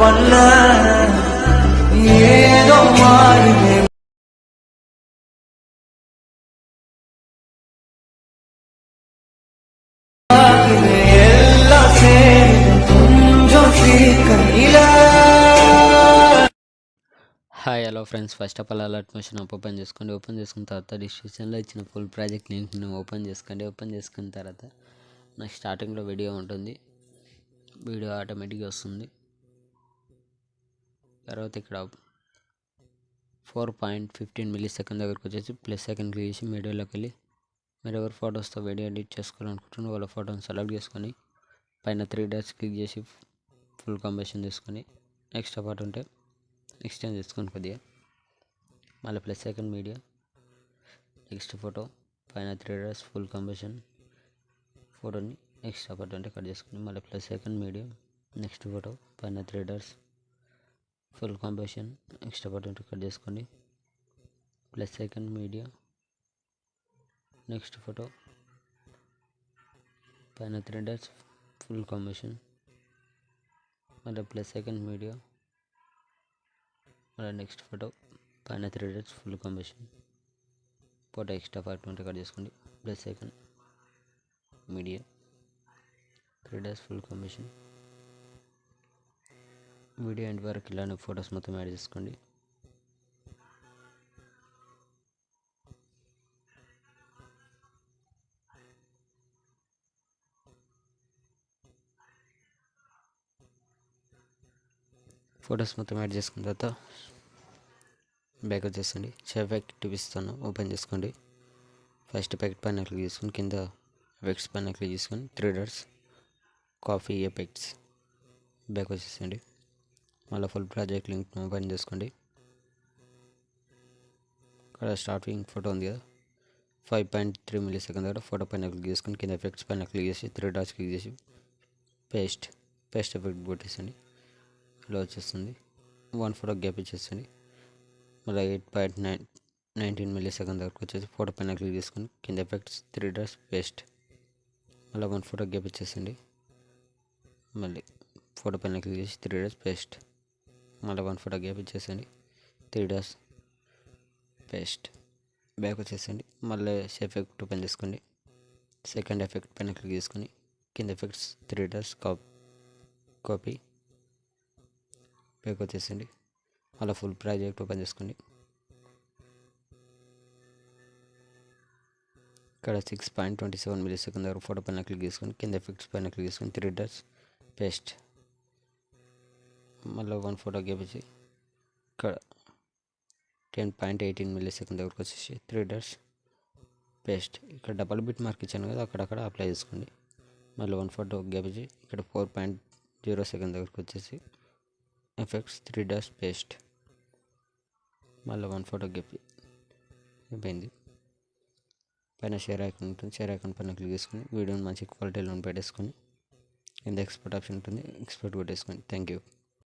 பண்ண ஏதோ மாறுது எல்லாம் சேர்ந்து கொஞ்சம் சீக்கையில. Hi hello friends, first of all Alight Motion open చేసుకోండి. ఓపెన్ చేసుకున్న తర్వాత డిస్క్రిప్షన్లో ఇచ్చిన ఫుల్ ప్రాజెక్ట్ లింక్ని ఓపెన్ చేసుకోండి. ఓపెన్ చేసుకున్న తర్వాత నాకు స్టార్టింగ్లో వీడియో ఉంటుంది, వీడియో ఆటోమేటిక్గా వస్తుంది. తర్వాత ఇక్కడ 4.15 మిల్లీ సెకండ్ దగ్గరకు వచ్చేసి ప్లస్ సెకండ్ క్లిక్ చేసి మీడియాలోకి వెళ్ళి మీరు ఎవరి ఫొటోస్తో వీడియో ఎడిట్ చేసుకోవాలనుకుంటున్న వాళ్ళ ఫోటోని సెలెక్ట్ చేసుకొని పైన 3 డాట్స్ క్లిక్ చేసి ఫుల్ కంబినేషన్ తీసుకొని నెక్స్ట్ పార్ట్ ఉంటే ఎక్స్టెండ్ చేసుకొని కొద్దిగా మళ్ళీ plus second media next photo పైన 3 డాట్స్ ఫుల్ కంబినేషన్ ఫోటోని నెక్స్ట్ పార్ట్ అంటే కట్ చేసుకొని మళ్ళీ plus second media next photo పైన 3 dots full combination next part అంటే కట్ చేసుకోండి. Plus second media next photo పైన 3 డాట్స్ ఫుల్ కంబినేషన్ మళ్ళీ ప్లస్ సెకండ్ మీడియా మళ్ళీ నెక్స్ట్ ఫోటో పైన 3 dots full combination photo extra part ఉంటే కట్ చేసుకోండి. Plus second media 3 dots full combination video end వరకు ఇలానే ఫొటోస్ మొత్తం యాడ్ చేసుకోండి. ఫొటోస్ మొత్తం యాడ్ చేసుకున్న తర్వాత బ్యాక్ వచ్చేసండి. షేప్ ఎఫెక్ట్ చూపిస్తాను, ఓపెన్ చేసుకోండి. ఫస్ట్ ప్యాకెట్ పైన క్లిక్ చేసుకొని కింద ఎఫెక్ట్స్ పైన క్లిక్ చేసుకొని 3 డాట్స్ కాఫీ ఎఫెక్ట్స్ బ్యాక్ వచ్చేసండి. మళ్ళీ ఫుల్ ప్రాజెక్ట్ లింక్ ఓపెన్ చేసుకోండి. ఇక్కడ స్టార్టింగ్ ఫోటో ఉంది కదా, 5.3 మిల్లీ సెకండ్ దగ్గర ఫోటో పైన క్లిక్ చేసుకొని కింద ఎఫెక్ట్స్ పైన క్లిక్ చేసి 3 డాట్స్ క్లిక్ చేసి పేస్ట్ ఎఫెక్ట్ కొట్టేసండి. ఇలా వచ్చేస్తుంది. 1 ఫోటో గ్యాప్ ఇచ్చేసండి. మళ్ళీ 8.19 మిల్లీ సెకండ్ దగ్గరకు వచ్చేసి ఫోటో పైన క్లిక్ చేసుకొని కింద ఎఫెక్ట్స్ 3 డాట్స్ పేస్ట్ మళ్ళీ 1 ఫోటో గ్యాప్ ఇచ్చేసండి. మళ్ళీ ఫోటో పైన క్లిక్ చేసి 3 డాట్స్ పేస్ట్ మళ్ళీ 1 ఫోటో గ్యాప్ ఇచ్చేసండి. 3 డాట్స్ పేస్ట్ బ్యాక్ వచ్చేసండి. మళ్ళీ ఎఫెక్ట్ ఓపెన్ చేసుకోండి. సెకండ్ ఎఫెక్ట్ పైన క్లిక్ చేసుకొని కింద ఎఫెక్ట్స్ 3 డాట్స్ కాపీ బ్యాక్ వచ్చేసండి. మళ్ళీ ఫుల్ ప్రాజెక్ట్ ఓపెన్ చేసుకోండి. ఇక్కడ 6.27 మిల్లీ సెకండ్ దగ్గర ఫోటో పైన క్లిక్ చేసుకొని కింద ఎఫెక్ట్స్ పైన క్లిక్ చేసుకొని 3 డాట్స్ పేస్ట్ మళ్ళీ 1 ఫోటో గ్యాప్ ఇచ్చి ఇక్కడ 10.18 మిల్లీ సెకండ్ దగ్గరకు వచ్చేసి 3 డాట్స్ పేస్ట్ ఇక్కడ డబల్ బిట్ మార్క్ ఇచ్చాను కదా, అక్కడక్కడ అప్లై చేసుకోండి. మళ్ళీ 1 ఫోటో గ్యాప్ ఇచ్చి ఇక్కడ 4.0 సెకండ్ దగ్గరకు వచ్చేసి ఎఫెక్ట్స్ 3 డాట్స్ పేస్ట్ మళ్ళీ 1 ఫోటో గ్యాప్ అయిపోయింది. పైన షేర్ ఐకాన్ ఉంటుంది, షేర్ ఐకాన్ పైన క్లిక్ చేసుకొని వీడియోని మంచి క్వాలిటీలో పెట్టేసుకొని కింద ఎక్స్పోర్ట్ ఆప్షన్ ఉంటుంది, ఎక్స్పోర్ట్ కొట్టేసుకోండి. Thank you.